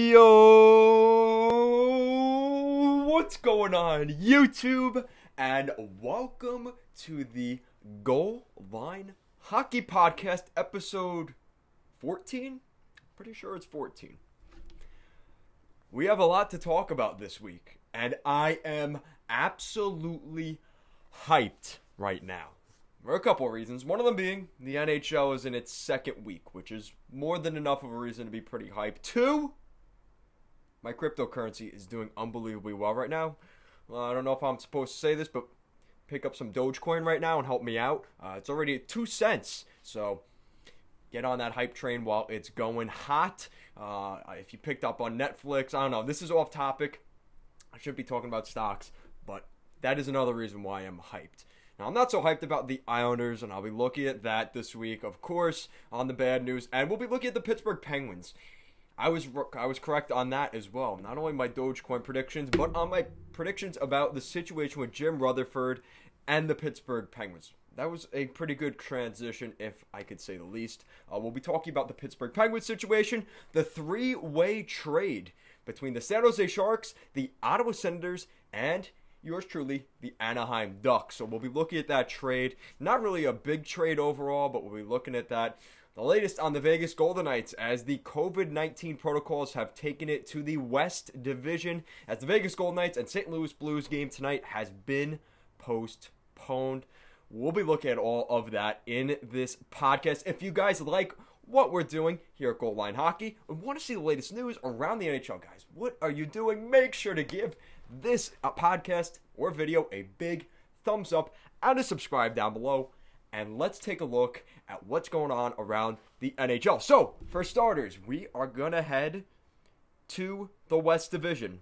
Yo, what's going on, YouTube? And welcome to the Goal Line Hockey Podcast, episode 14? Pretty sure it's 14. We have a lot to talk about this week, and I am absolutely hyped right now. For a couple of reasons. One of them being the NHL is in its second week, which is more than enough of a reason to be pretty hyped. Two, my cryptocurrency is doing unbelievably well right now. I don't know if I'm supposed to say this, but pick up some Dogecoin right now and help me out. It's already at 2 cents, so get on that hype train while it's going hot. If you picked up on Netflix, I don't know. This is off topic. I shouldn't be talking about stocks, but that is another reason why I'm hyped. Now, I'm not so hyped about the Islanders, and I'll be looking at that this week, of course, on the bad news. And we'll be looking at the Pittsburgh Penguins. I was correct on that as well. Not only my Dogecoin predictions, but on my predictions about the situation with Jim Rutherford and the Pittsburgh Penguins. That was a pretty good transition, if I could say the least. We'll be talking about the Pittsburgh Penguins situation, the three-way trade between the San Jose Sharks, the Ottawa Senators, and yours truly, the Anaheim Ducks. So we'll be looking at that trade. Not really a big trade overall, but we'll be looking at that. The latest on the Vegas Golden Knights as the COVID-19 protocols have taken it to the West Division, as the Vegas Golden Knights and St. Louis Blues game tonight has been postponed. We'll be looking at all of that in this podcast. If you guys like what we're doing here at Goal Line Hockey and want to see the latest news around the NHL, guys, what are you doing? Make sure to give this podcast or video a big thumbs up and a subscribe down below. And let's take a look at what's going on around the NHL. So, for starters, we are going to head to the West Division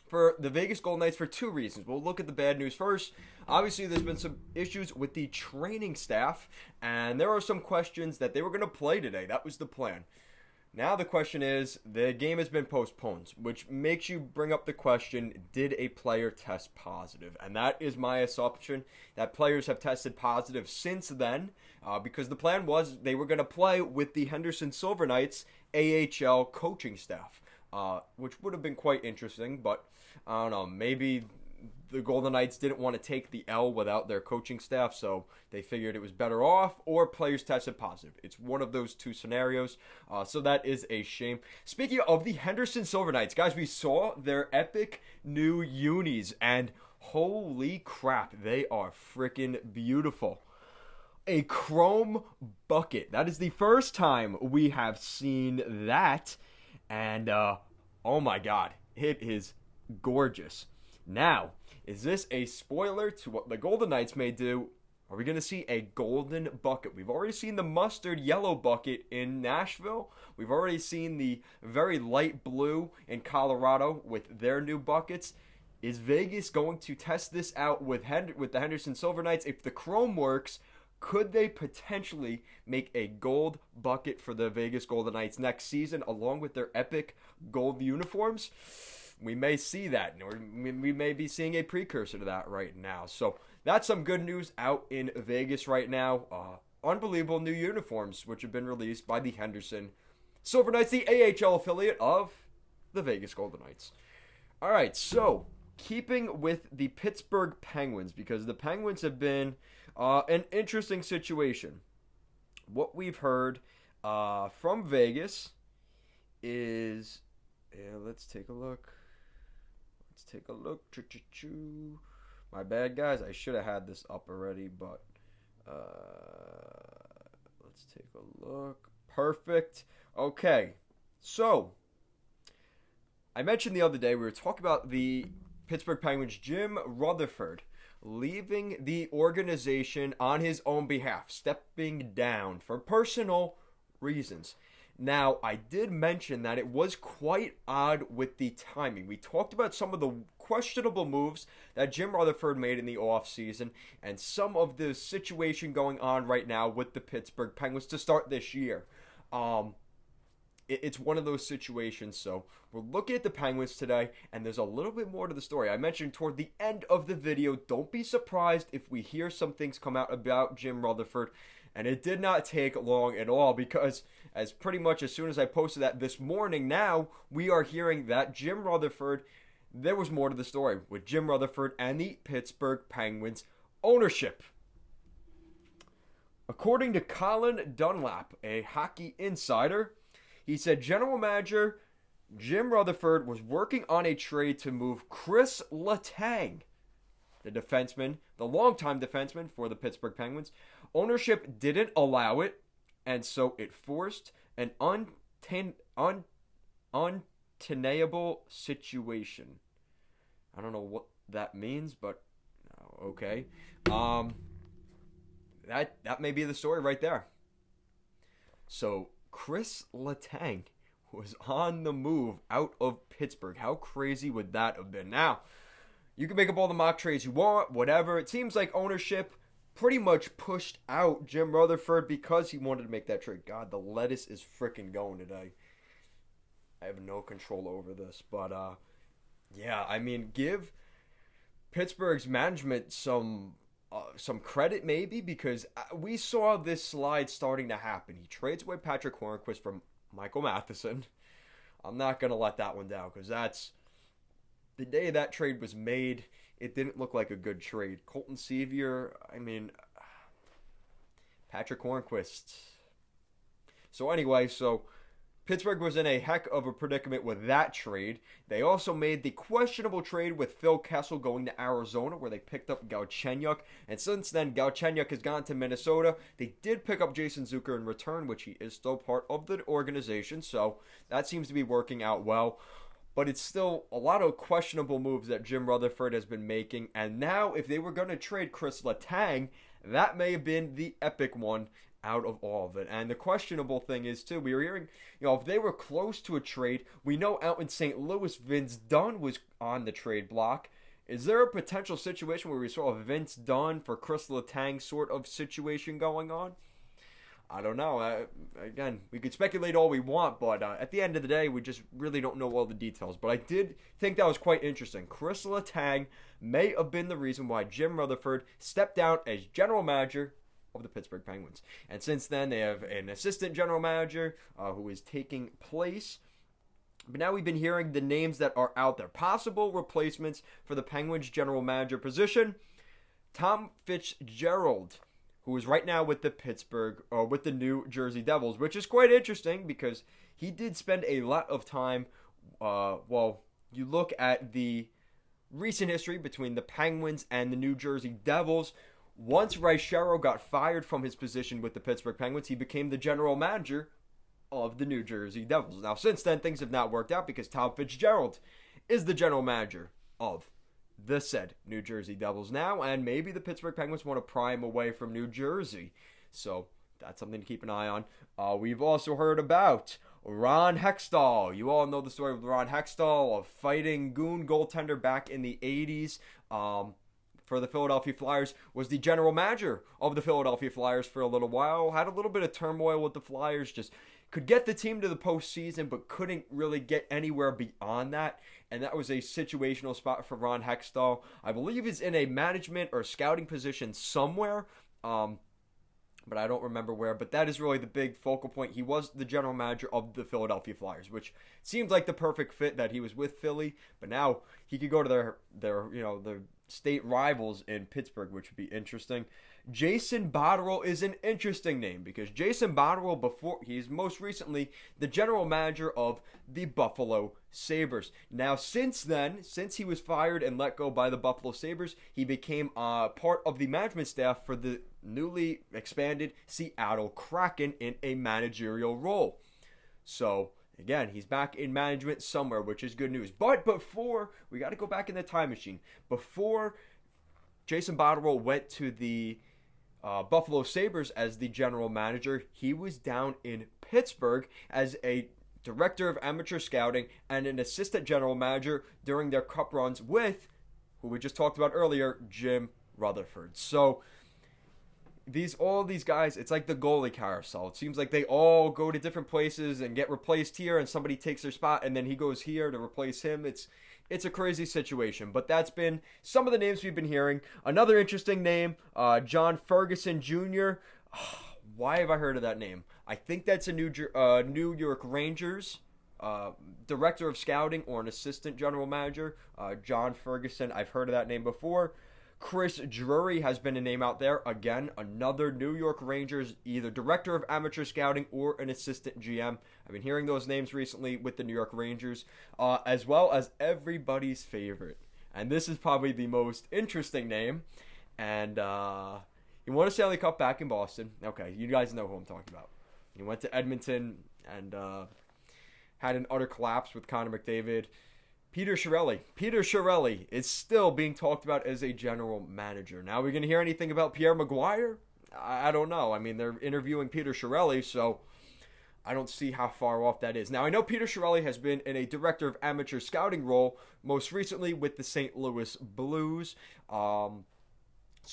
for the Vegas Golden Knights for two reasons. We'll look at the bad news first. Obviously, there's been some issues with the training staff, and there are some questions that they were going to play today. That was the plan. Now the question is, the game has been postponed, which makes you bring up the question, did a player test positive? And that is my assumption, that players have tested positive since then, because the plan was they were going to play with the Henderson Silver Knights AHL coaching staff, which would have been quite interesting, but I don't know, maybe the Golden Knights didn't want to take the L without their coaching staff, so they figured it was better off, or players tested positive. It's one of those two scenarios, so that is a shame. Speaking of the Henderson Silver Knights, guys, we saw their epic new unis, and holy crap, they are freaking beautiful. A chrome bucket. That is the first time we have seen that, and oh my god, it is gorgeous. Now, is this a spoiler to what the Golden Knights may do? Are we going to see a golden bucket? We've already seen the mustard yellow bucket in Nashville. We've already seen the very light blue in Colorado with their new buckets. Is Vegas going to test this out with the Henderson Silver Knights? If the chrome works, could they potentially make a gold bucket for the Vegas Golden Knights next season along with their epic gold uniforms? We may see that, or we may be seeing a precursor to that right now. So that's some good news out in Vegas right now. Unbelievable new uniforms, which have been released by the Henderson Silver Knights, the AHL affiliate of the Vegas Golden Knights. All right, so keeping with the Pittsburgh Penguins, because the Penguins have been an interesting situation. What we've heard from Vegas is, let's take a look. My bad, guys. I should have had this up already, but let's take a look. Perfect. Okay. So, I mentioned the other day we were talking about the Pittsburgh Penguins, Jim Rutherford, leaving the organization on his own behalf, stepping down for personal reasons. Now, I did mention that it was quite odd with the timing. We talked about some of the questionable moves that Jim Rutherford made in the offseason and some of the situation going on right now with the Pittsburgh Penguins to start this year. It's one of those situations, so we're looking at the Penguins today, and there's a little bit more to the story. I mentioned toward the end of the video, don't be surprised if we hear some things come out about Jim Rutherford And it did not take long at all because as soon as I posted that this morning, now we are hearing that Jim Rutherford, there was more to the story with Jim Rutherford and the Pittsburgh Penguins ownership. According to Colin Dunlap, a hockey insider, he said General Manager Jim Rutherford was working on a trade to move Chris Letang, the longtime defenseman for the Pittsburgh Penguins. Ownership didn't allow it, and so it forced an untenable situation. I don't know what that means, but okay. That may be the story right there. So Chris Letang was on the move out of Pittsburgh. How crazy would that have been? Now, you can make up all the mock trades you want, whatever. It seems like ownership pretty much pushed out Jim Rutherford because he wanted to make that trade. God, the lettuce is freaking going today. I have no control over this. But, yeah, I mean, give Pittsburgh's management some credit maybe, because we saw this slide starting to happen. He trades away Patrick Hornquist from Michael Matheson. I'm not going to let that one down because that's the day that trade was made. It didn't look like a good trade. Colton Sevier, I mean, Patrick Hornquist. So anyway, Pittsburgh was in a heck of a predicament with that trade. They also made the questionable trade with Phil Kessel going to Arizona, where they picked up Galchenyuk. And since then, Galchenyuk has gone to Minnesota. They did pick up Jason Zucker in return, which he is still part of the organization. So that seems to be working out well. But it's still a lot of questionable moves that Jim Rutherford has been making. And now, if they were going to trade Chris Letang, that may have been the epic one out of all of it. And the questionable thing is, too, we were hearing, if they were close to a trade, we know out in St. Louis, Vince Dunn was on the trade block. Is there a potential situation where we saw a Vince Dunn for Chris Letang sort of situation going on? I don't know. Again, we could speculate all we want, but at the end of the day, we just really don't know all the details. But I did think that was quite interesting. Chris Letang may have been the reason why Jim Rutherford stepped down as general manager of the Pittsburgh Penguins. And since then, they have an assistant general manager who is taking place. But now we've been hearing the names that are out there. Possible replacements for the Penguins general manager position. Tom Fitzgerald, who is right now with with the New Jersey Devils, which is quite interesting because he did spend a lot of time, you look at the recent history between the Penguins and the New Jersey Devils. Once Reichero got fired from his position with the Pittsburgh Penguins, he became the general manager of the New Jersey Devils. Now, since then, things have not worked out because Tom Fitzgerald is the general manager of the said New Jersey Devils now, and maybe the Pittsburgh Penguins want to pry him away from New Jersey. So that's something to keep an eye on. We've also heard about Ron Hextall. You all know the story of Ron Hextall, a fighting goon goaltender back in the 80s. For the Philadelphia Flyers, was the general manager of the Philadelphia Flyers for a little while. Had a little bit of turmoil with the Flyers, just could get the team to the postseason, but couldn't really get anywhere beyond that. And that was a situational spot for Ron Hextall. I believe he's in a management or scouting position somewhere, but I don't remember where. But that is really the big focal point. He was the general manager of the Philadelphia Flyers, which seemed like the perfect fit that he was with Philly. But now he could go to their state rivals in Pittsburgh, which would be interesting. Jason Botterill is an interesting name because Jason Botterill, he's most recently the general manager of the Buffalo Sabres. Now, since he was fired and let go by the Buffalo Sabres, he became part of the management staff for the newly expanded Seattle Kraken in a managerial role. So, again, he's back in management somewhere, which is good news. But before, we got to go back in the time machine. Before Jason Botterill went to the Buffalo Sabres as the general manager, he was down in Pittsburgh as a director of amateur scouting and an assistant general manager during their cup runs with, who we just talked about earlier, Jim Rutherford. So all these guys, it's like the goalie carousel. It seems like they all go to different places and get replaced here, and somebody takes their spot, and then he goes here to replace him. It's a crazy situation, but that's been some of the names we've been hearing. Another interesting name, John Ferguson Jr. Why have I heard of that name? I think that's a New York Rangers director of scouting or an assistant general manager. John Ferguson. I've heard of that name before. Chris Drury has been a name out there. Again, another New York Rangers, either director of amateur scouting or an assistant GM. I've been hearing those names recently with the New York Rangers, as well as everybody's favorite. And this is probably the most interesting name. And he won a Stanley Cup back in Boston. Okay, you guys know who I'm talking about. He went to Edmonton and had an utter collapse with Connor McDavid. Peter Chiarelli. Peter Chiarelli is still being talked about as a general manager. Now, are we going to hear anything about Pierre Maguire? I don't know. I mean, they're interviewing Peter Chiarelli, so I don't see how far off that is. Now, I know Peter Chiarelli has been in a director of amateur scouting role, most recently with the St. Louis Blues. So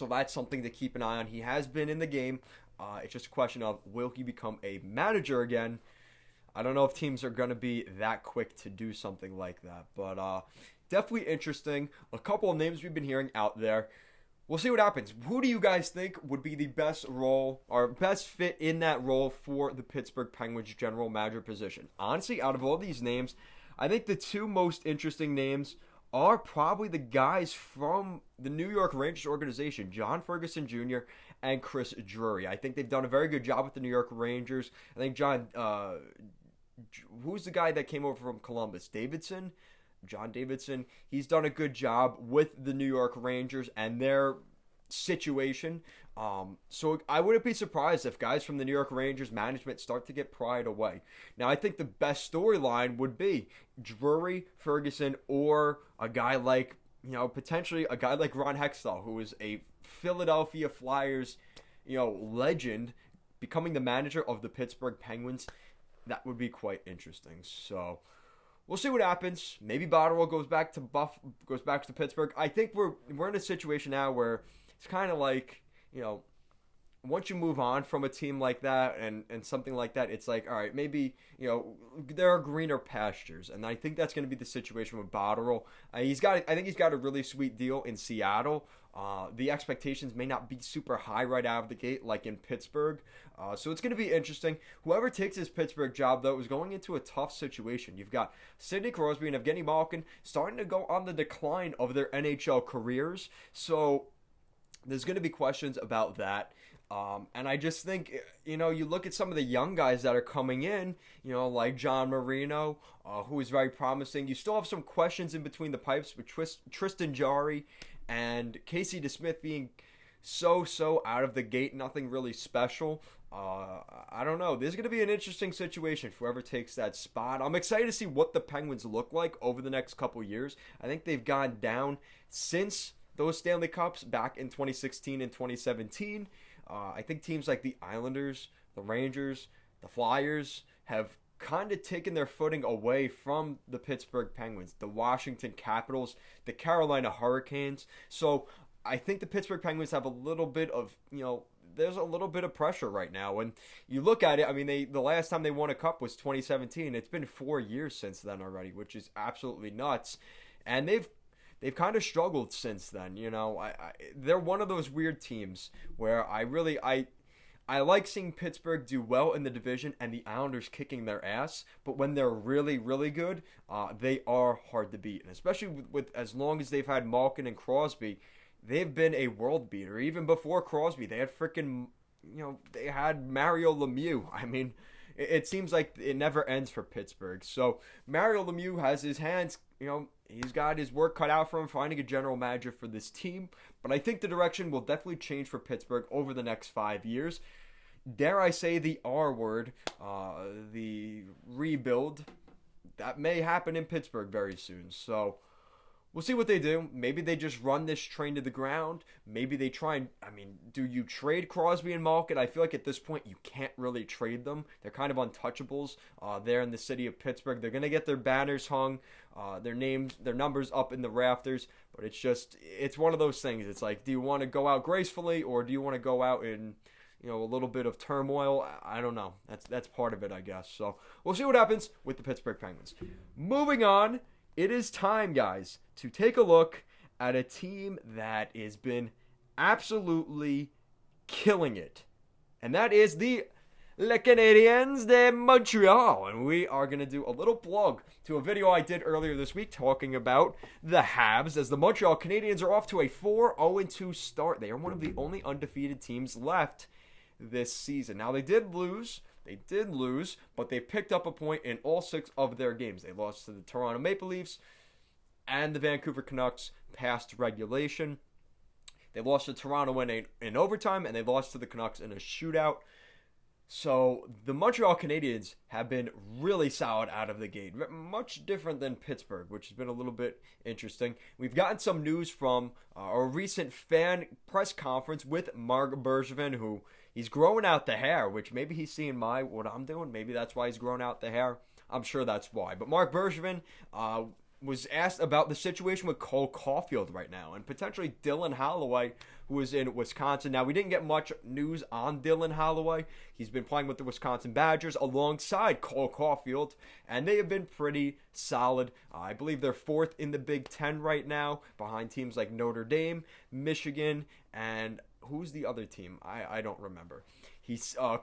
that's something to keep an eye on. He has been in the game. It's just a question of, will he become a manager again? I don't know if teams are going to be that quick to do something like that. But definitely interesting. A couple of names we've been hearing out there. We'll see what happens. Who do you guys think would be the best role or best fit in that role for the Pittsburgh Penguins general manager position? Honestly, out of all these names, I think the two most interesting names are probably the guys from the New York Rangers organization, John Ferguson Jr. and Chris Drury. I think they've done a very good job with the New York Rangers. I think who's the guy that came over from Columbus? John Davidson. He's done a good job with the New York Rangers and their situation. So I wouldn't be surprised if guys from the New York Rangers management start to get pried away. Now, I think the best storyline would be Drury, Ferguson, or a guy like, potentially a guy like Ron Hextall, who is a Philadelphia Flyers, legend, becoming the manager of the Pittsburgh Penguins. That would be quite interesting. So we'll see what happens. Maybe Botterill goes back to Pittsburgh. I think we're in a situation now where it's kind of like, once you move on from a team like that and something like that, it's like, all right, maybe, there are greener pastures. And I think that's going to be the situation with Botterill. I think he's got a really sweet deal in Seattle. The expectations may not be super high right out of the gate like in Pittsburgh. So it's going to be interesting. Whoever takes this Pittsburgh job, though, is going into a tough situation. You've got Sidney Crosby and Evgeny Malkin starting to go on the decline of their NHL careers. So there's going to be questions about that. And I just think, you look at some of the young guys that are coming in, like John Marino, who is very promising. You still have some questions in between the pipes with Tristan Jarry and Casey DeSmith being so out of the gate, nothing really special. I don't know. This is going to be an interesting situation for whoever takes that spot. I'm excited to see what the Penguins look like over the next couple years. I think they've gone down since those Stanley Cups back in 2016 and 2017. I think teams like the Islanders, the Rangers, the Flyers have kind of taken their footing away from the Pittsburgh Penguins, the Washington Capitals, the Carolina Hurricanes. So I think the Pittsburgh Penguins have a little bit of, there's a little bit of pressure right now. When you look at it, I mean, the last time they won a cup was 2017. It's been 4 years since then already, which is absolutely nuts. And they've kind of struggled since then. They're one of those weird teams where I like seeing Pittsburgh do well in the division and the Islanders kicking their ass. But when they're really, really good, they are hard to beat. And especially with as long as they've had Malkin and Crosby, they've been a world beater. Even before Crosby, they had they had Mario Lemieux. I mean, it seems like it never ends for Pittsburgh. So Mario Lemieux has his hands, he's got his work cut out for him finding a general manager for this team. But I think the direction will definitely change for Pittsburgh over the next 5 years. Dare I say the R word, the rebuild, that may happen in Pittsburgh very soon. So we'll see what they do. Maybe they just run this train to the ground. Maybe they try and, do you trade Crosby and Malkin? I feel like at this point you can't really trade them. They're kind of untouchables there in the city of Pittsburgh. They're going to get their banners hung, their numbers up in the rafters. But it's one of those things. It's like, do you want to go out gracefully or do you want to go out in, a little bit of turmoil? I don't know. That's part of it, I guess. So we'll see what happens with the Pittsburgh Penguins. Moving on. It is time, guys, to take a look at a team that has been absolutely killing it and that is the Les Canadiens de Montreal. And we are going to do a little plug to a video I did earlier this week talking about the Habs, as the Montreal Canadiens are off to a 4-0-2 start. They are one of the only undefeated teams left this season. Now, they did lose, but they picked up a point in all 6 of their games. They lost to the Toronto Maple Leafs and the Vancouver Canucks past regulation. They lost to Toronto in overtime, and they lost to the Canucks in a shootout. So the Montreal Canadiens have been really solid out of the gate. Much different than Pittsburgh, which has been a little bit interesting. We've gotten some news from a recent fan press conference with Marc Bergevin, who he's growing out the hair, which maybe he's seeing what I'm doing. Maybe that's why he's growing out the hair. I'm sure that's why. But Marc Bergevin was asked about the situation with Cole Caulfield right now and potentially Dylan Holloway, who is in Wisconsin. Now, we didn't get much news on Dylan Holloway. He's been playing with the Wisconsin Badgers alongside Cole Caulfield, and they have been pretty solid. I believe they're 4th in the Big Ten right now, behind teams like Notre Dame, Michigan, and who's the other team? I don't remember.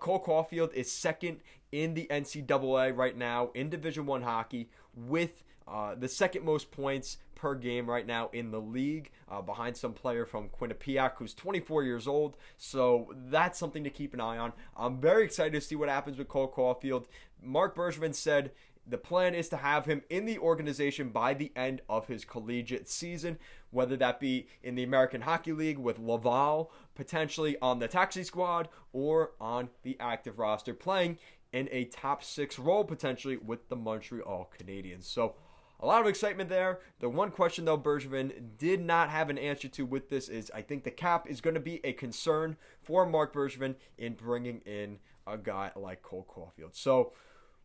Cole Caulfield is 2nd in the NCAA right now in Division I hockey, with the 2nd most points per game right now in the league, behind some player from Quinnipiac who's 24 years old. So that's something to keep an eye on. I'm very excited to see what happens with Cole Caulfield. Marc Bergevin said the plan is to have him in the organization by the end of his collegiate season, whether that be in the American Hockey League with Laval, potentially on the taxi squad, or on the active roster, playing in a top 6 role potentially with the Montreal Canadiens. So a lot of excitement there. The one question, though, Bergevin did not have an answer to with this is, I think the cap is going to be a concern for Marc Bergevin in bringing in a guy like Cole Caulfield. So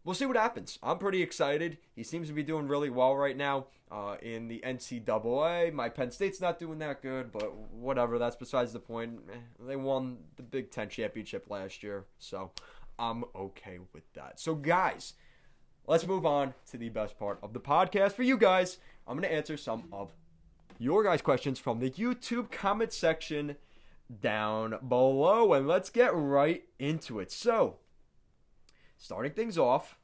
we'll see what happens. I'm pretty excited. He seems to be doing really well right now in the NCAA. My Penn State's not doing that good, but whatever. That's besides the point. They won the Big Ten championship last year, so I'm okay with that. So, guys, let's move on to the best part of the podcast for you guys. I'm going to answer some of your guys' questions from the YouTube comment section down below, and let's get right into it. So, starting things off,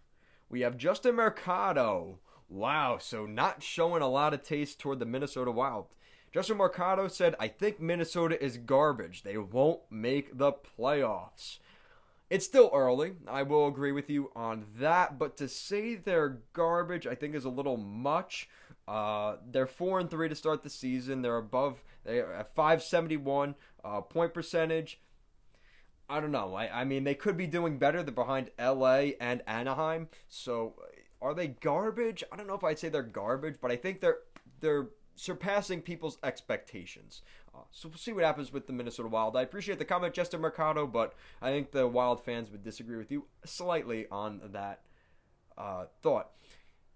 we have Justin Mercado. Wow, so not showing a lot of taste toward the Minnesota Wild. Justin Mercado said, I think Minnesota is garbage. They won't make the playoffs. It's still early. I will agree with you on that. But to say they're garbage, I think is a little much. They're 4-3 to start the season. They're at 571 point percentage. I don't know. I mean, they could be doing better. They're behind LA and Anaheim. So are they garbage? I don't know if I'd say they're garbage, but I think they're surpassing people's expectations. So we'll see what happens with the Minnesota Wild. I appreciate the comment, Justin Mercado, but I think the Wild fans would disagree with you slightly on that thought.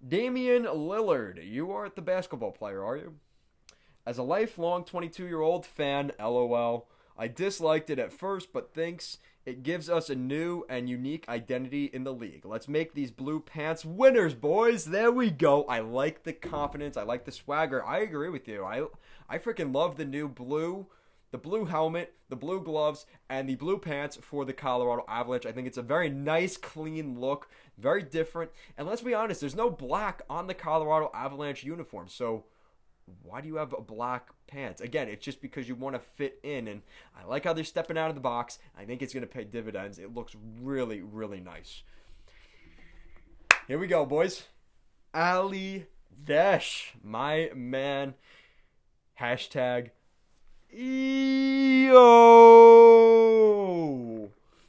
Damian Lillard, you aren't the basketball player, are you? As a lifelong 22-year-old fan, LOL, I disliked it at first, but thinks it gives us a new and unique identity in the league. Let's make these blue pants winners, boys. There we go. I like the confidence. I like the swagger. I agree with you. I freaking love the new the blue helmet, the blue gloves, and the blue pants for the Colorado Avalanche. I think it's a very nice, clean look, very different. And let's be honest, there's no black on the Colorado Avalanche uniform. So why do you have black pants? Again, it's just because you want to fit in, and I like how they're stepping out of the box. I think it's going to pay dividends. It looks really, really nice. Here we go, boys. Ali Desh, my man. Hashtag EO.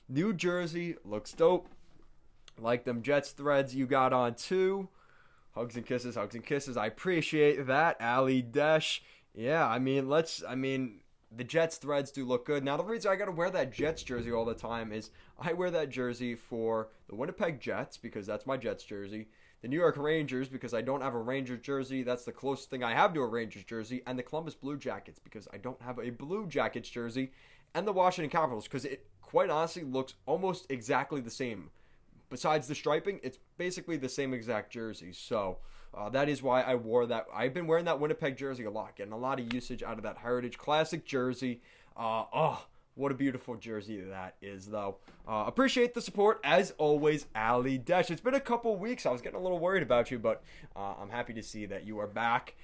New Jersey looks dope. Like them Jets threads you got on too. Hugs and kisses, hugs and kisses. I appreciate that, Ali Desh. Yeah, I mean, the Jets threads do look good. Now, the reason I got to wear that Jets jersey all the time is I wear that jersey for the Winnipeg Jets because that's my Jets jersey. The New York Rangers because I don't have a Rangers jersey. That's the closest thing I have to a Rangers jersey. And the Columbus Blue Jackets because I don't have a Blue Jackets jersey. And the Washington Capitals because it quite honestly looks almost exactly the same. Besides the striping, it's basically the same exact jersey. So that is why I wore that. I've been wearing that Winnipeg jersey a lot, getting a lot of usage out of that Heritage Classic jersey. What a beautiful jersey that is, though. Appreciate the support, as always, Ali Desh. It's been a couple weeks. I was getting a little worried about you, but I'm happy to see that you are back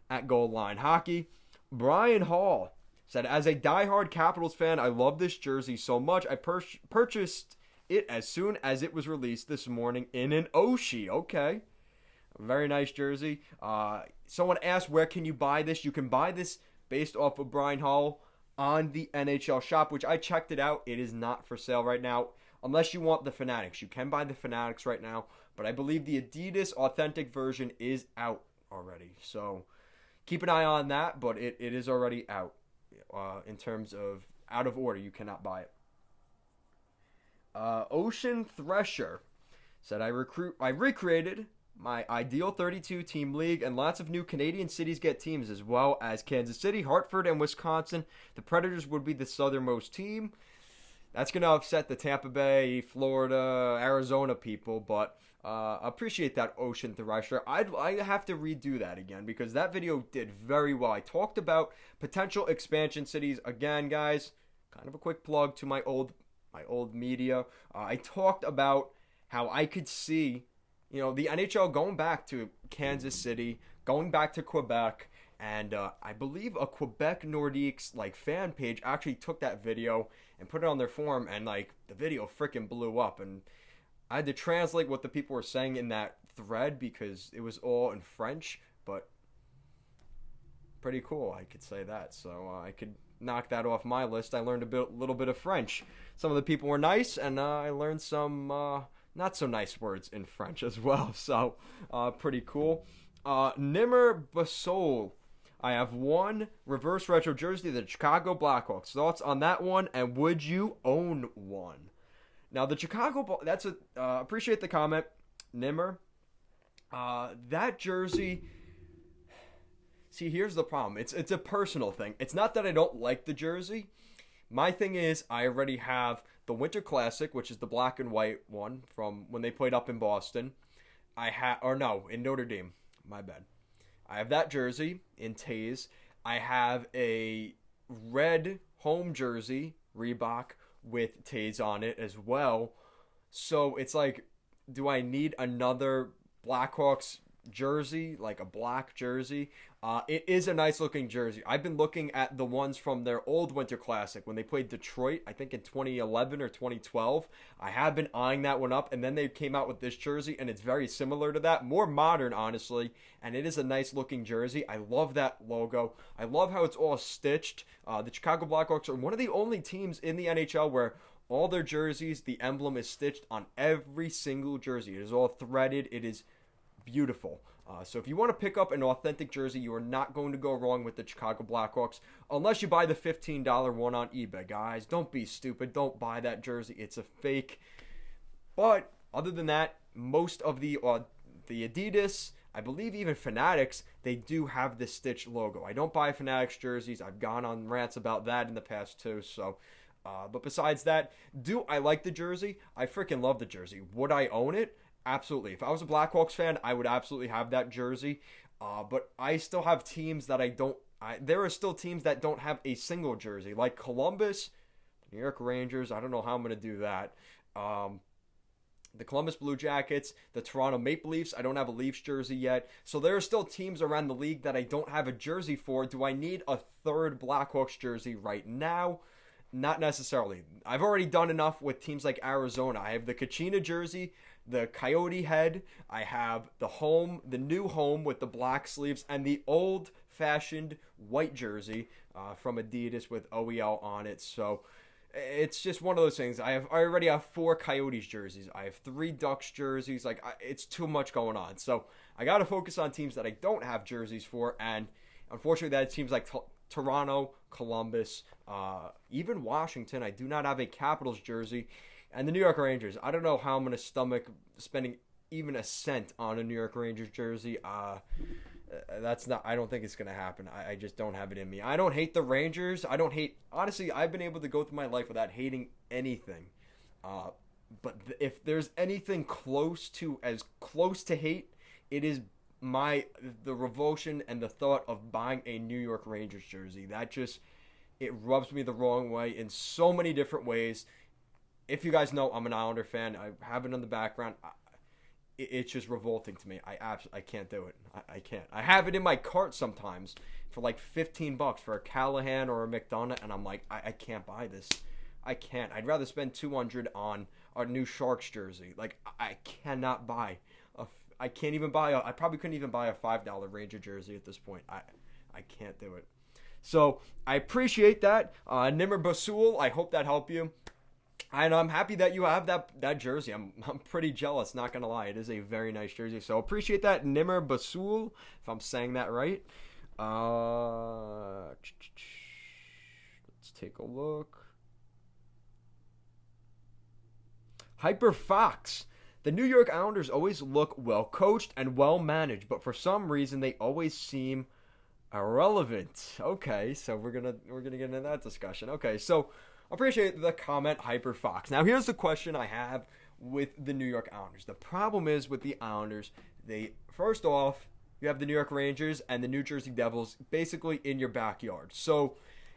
at Goal Line Hockey. Brian Hall said, as a diehard Capitals fan, I love this jersey so much. I purchased it as soon as it was released this morning in an Oshie. Okay. Very nice jersey. Someone asked, where can you buy this? You can buy this based off of Brian Hall on the NHL shop, which I checked it out. It is not for sale right now, unless you want the Fanatics. You can buy the Fanatics right now, but I believe the Adidas authentic version is out already. So keep an eye on that, but it is already out. In terms of out of order, you cannot buy it. Ocean Thresher said, I recreated my ideal 32 team league, and lots of new Canadian cities get teams, as well as Kansas City, Hartford, and Wisconsin. The Predators would be the southernmost team. That's going to upset the Tampa Bay, Florida, Arizona people, but appreciate that, Ocean Thresher. I have to redo that again because that video did very well. I talked about potential expansion cities. Again, guys, kind of a quick plug to my old media. I talked about how I could see, the NHL going back to Kansas City, going back to Quebec, and I believe a Quebec Nordiques fan page actually took that video and put it on their forum, and the video freaking blew up, and I had to translate what the people were saying in that thread because it was all in French, but pretty cool, I could say that. So I could knock that off my list. I learned a little bit of French. Some of the people were nice, and I learned some not so nice words in French as well. So pretty cool. Nimmer Basol. I have one reverse retro jersey, the Chicago Blackhawks. Thoughts on that one, and would you own one? Now, the Chicago, appreciate the comment, Nimmer. That jersey, see, here's the problem. It's a personal thing. It's not that I don't like the jersey. My thing is, I already have the Winter Classic, which is the black and white one from when they played up in Boston. In Notre Dame. My bad. I have that jersey in Taze. I have a red home jersey, Reebok, with Taze on it as well. So it's do I need another Blackhawks jersey, like a black jersey? It is a nice looking jersey. I've been looking at the ones from their old Winter Classic when they played Detroit, I think in 2011 or 2012. I have been eyeing that one up, and then they came out with this jersey, and it's very similar to that, more modern, honestly, and it is a nice looking jersey. I love that logo. I love how it's all stitched. The Chicago Blackhawks are one of the only teams in the NHL where all their jerseys, the emblem is stitched on every single jersey. It is all threaded. It is beautiful. So if you want to pick up an authentic jersey, you are not going to go wrong with the Chicago Blackhawks, unless you buy the $15 one on eBay, guys. Don't be stupid. Don't buy that jersey. It's a fake. But other than that, most of the Adidas, I believe even Fanatics, they do have the stitched logo. I don't buy Fanatics jerseys. I've gone on rants about that in the past too. So, but besides that, do I like the jersey? I freaking love the jersey. Would I own it? Absolutely. If I was a Blackhawks fan, I would absolutely have that jersey. But I still have teams that there are still teams that don't have a single jersey, like Columbus, New York Rangers. I don't know how I'm going to do that. The Columbus Blue Jackets, the Toronto Maple Leafs. I don't have a Leafs jersey yet. So there are still teams around the league that I don't have a jersey for. Do I need a third Blackhawks jersey right now? Not necessarily. I've already done enough with teams like Arizona. I have the Kachina jersey, the Coyote head. I have the new home with the black sleeves, and the old-fashioned white jersey from Adidas with OEL on it. So it's just one of those things. I already have 4 Coyotes jerseys. I have 3 Ducks jerseys. It's too much going on. So I got to focus on teams that I don't have jerseys for, and unfortunately that seems like Toronto, Columbus, even Washington. I do not have a Capitals jersey. And the New York Rangers. I don't know how I'm going to stomach spending even a cent on a New York Rangers jersey. I don't think it's going to happen. I just don't have it in me. I don't hate the Rangers. Honestly, I've been able to go through my life without hating anything. But if there's anything close to hate, it is the revulsion and the thought of buying a New York Rangers jersey. That just It rubs me the wrong way in so many different ways. If you guys know, I'm an Islander fan. I have it in the background. It's just revolting to me. I can't do it. I can't. I have it in my cart sometimes for like $15 for a Callahan or a McDonough, and I'm like, I can't buy this. I can't. I'd rather spend $200 on a new Sharks jersey. Like, I cannot buy. I can't even buy I probably couldn't even buy a $5 Ranger jersey at this point. I can't do it. So I appreciate that. Nimmer Basul, I hope that helped you. And I'm happy that you have that jersey. I'm pretty jealous, not going to lie. It is a very nice jersey. So appreciate that, Nimmer Basul, if I'm saying that right. Let's take a look. Hyper Fox. The New York Islanders always look well coached and well managed, but for some reason they always seem irrelevant. Okay, so we're gonna get into that discussion. Okay, so appreciate the comment, Hyper Fox. Now here's the question I have with the New York Islanders. The problem is with the Islanders, first off, you have the New York Rangers and the New Jersey Devils basically in your backyard. So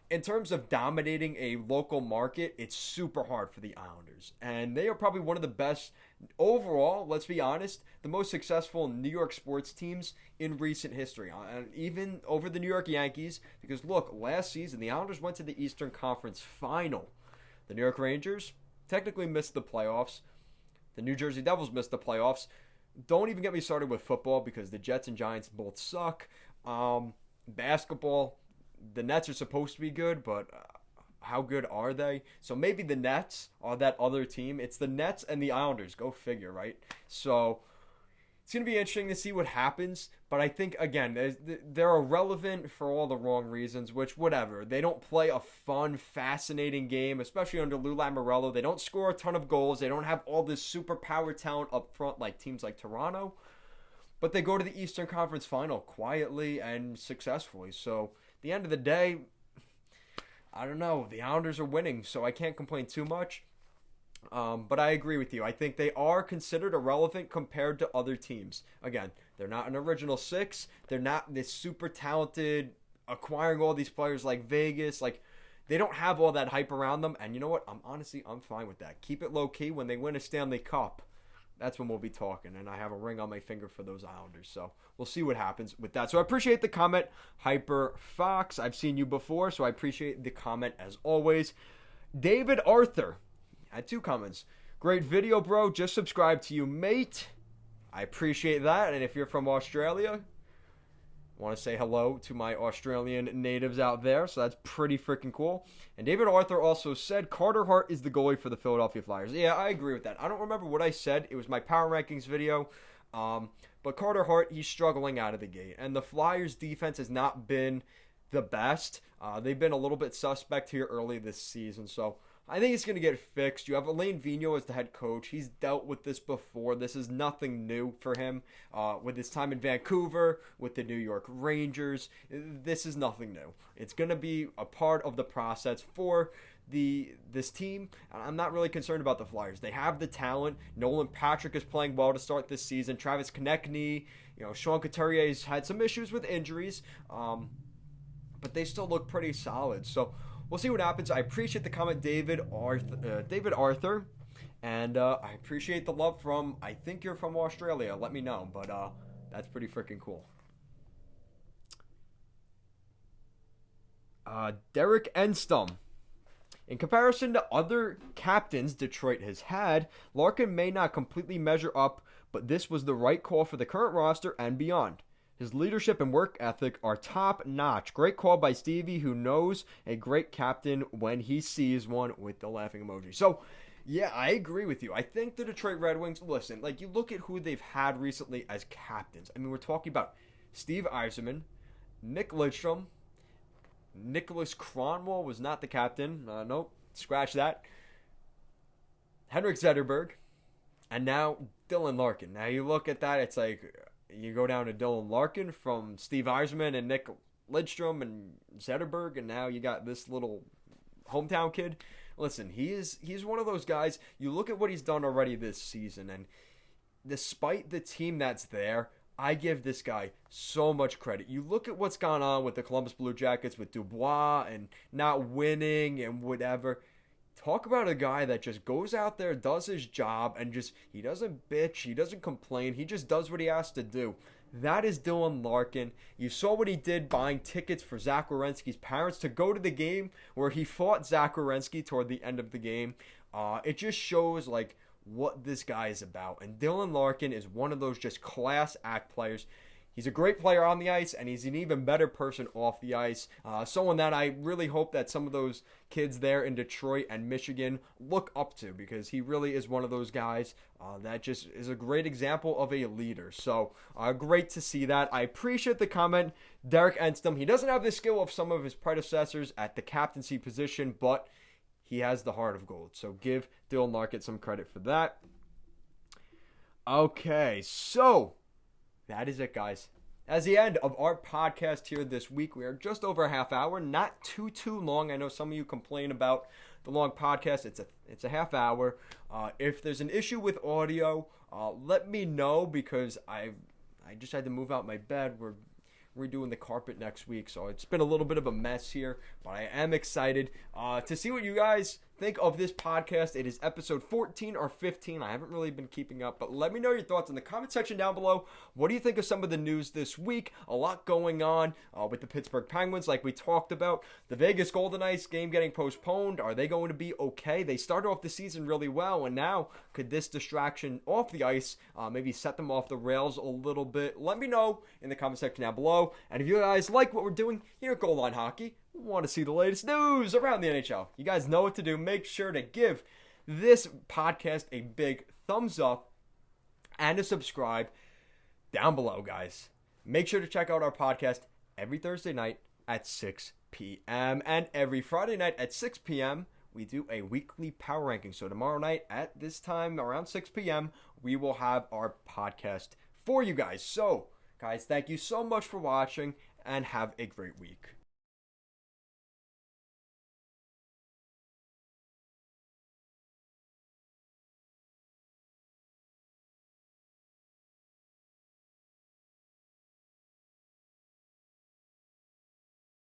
in terms of dominating a local market, it's super hard for the Islanders. And they are probably one of the best, overall, let's be honest, the most successful New York sports teams in recent history. And even over the New York Yankees, because look, last season, the Islanders went to the Eastern Conference Final. The New York Rangers technically missed the playoffs. The New Jersey Devils missed the playoffs. Don't even get me started with football because the Jets and Giants both suck. Basketball, the Nets are supposed to be good, but how good are they? So maybe the Nets are that other team. It's the Nets and the Islanders. Go figure, right? So it's going to be interesting to see what happens. But I think, again, they're irrelevant for all the wrong reasons, which, whatever. They don't play a fun, fascinating game, especially under Lou Lamoriello. They don't score a ton of goals. They don't have all this superpower talent up front like teams like Toronto. But they go to the Eastern Conference Final quietly and successfully. So at the end of the day, I don't know. The Islanders are winning, so I can't complain too much. But I agree with you. I think they are considered irrelevant compared to other teams. Again, they're not an original six. They're not this super talented, acquiring all these players like Vegas. Like, they don't have all that hype around them. And you know what? I'm fine with that. Keep it low key. When they win a Stanley Cup, that's when we'll be talking. And I have a ring on my finger for those Islanders. So we'll see what happens with that. So I appreciate the comment, Hyper Fox. I've seen you before, so I appreciate the comment as always. David Arthur had 2 comments. Great video, bro. Just subscribe to you, mate. I appreciate that. And if you're from Australia, I want to say hello to my Australian natives out there. So that's pretty freaking cool. And David Arthur also said Carter Hart is the goalie for the Philadelphia Flyers. Yeah, I agree with that. I don't remember what I said. It was my power rankings video. But Carter Hart, he's struggling out of the gate. And the Flyers defense has not been the best. They've been a little bit suspect here early this season. So I think it's going to get fixed. You have Alain Vigneault as the head coach. He's dealt with this before. This is nothing new for him. With his time in Vancouver, with the New York Rangers, this is nothing new. It's going to be a part of the process for this team. I'm not really concerned about the Flyers. They have the talent. Nolan Patrick is playing well to start this season. Travis Konechny, Sean Couturier's had some issues with injuries, but they still look pretty solid. So we'll see what happens. I appreciate the comment, David Arthur. And I appreciate the love from, I think you're from Australia. Let me know. But that's pretty freaking cool. Derek Enstum. In comparison to other captains Detroit has had, Larkin may not completely measure up, but this was the right call for the current roster and beyond. His leadership and work ethic are top-notch. Great call by Stevie, who knows a great captain when he sees one, with the laughing emoji. So, yeah, I agree with you. I think the Detroit Red Wings, listen, like, you look at who they've had recently as captains. I mean, we're talking about Steve Yzerman, Nick Lidstrom, Nicholas Kronwall was not the captain. Nope, scratch that. Henrik Zetterberg, and now Dylan Larkin. Now, you look at that, it's like, you go down to Dylan Larkin from Steve Yzerman and Nick Lidstrom and Zetterberg, and now you got this little hometown kid. Listen, he's one of those guys. You look at what he's done already this season, and despite the team that's there, I give this guy so much credit. You look at what's gone on with the Columbus Blue Jackets with Dubois and not winning and whatever. Talk about a guy that just goes out there, does his job, and just, he doesn't bitch, he doesn't complain, he just does what he has to do. That is Dylan Larkin. You saw what he did buying tickets for Zach Werenski's parents to go to the game where he fought Zach Werenski toward the end of the game. It just shows, like, what this guy is about. And Dylan Larkin is one of those just class act players. He's a great player on the ice, and he's an even better person off the ice. Someone that I really hope that some of those kids there in Detroit and Michigan look up to, because he really is one of those guys that just is a great example of a leader. So great to see that. I appreciate the comment, Derek Enstom. He doesn't have the skill of some of his predecessors at the captaincy position, but he has the heart of gold. So give Dylan Larkin some credit for that. Okay, so that is it, guys. As the end of our podcast here this week, we are just over a half hour, not too long. I know some of you complain about the long podcast. It's a half hour. If there's an issue with audio, let me know, because I just had to move out my bed. We're redoing the carpet next week, so it's been a little bit of a mess here, but I am excited to see what you guys think of this podcast. It is episode 14 or 15. I haven't really been keeping up, but let me know your thoughts in the comment section down below. What do you think of some of the news this week? A lot going on with the Pittsburgh Penguins, like we talked about. The Vegas Golden Knights game getting postponed. Are they going to be okay? They started off the season really well, and now could this distraction off the ice maybe set them off the rails a little bit? Let me know in the comment section down below. And if you guys like what we're doing here at Goal Line Hockey, want to see the latest news around the NHL, you guys know what to do. Make sure to give this podcast a big thumbs up and to subscribe down below, guys. Make sure to check out our podcast every Thursday night at 6 p.m. and every Friday night at 6 p.m. we do a weekly power ranking. So tomorrow night at this time, around 6 p.m., we will have our podcast for you guys. So, guys, thank you so much for watching, and have a great week.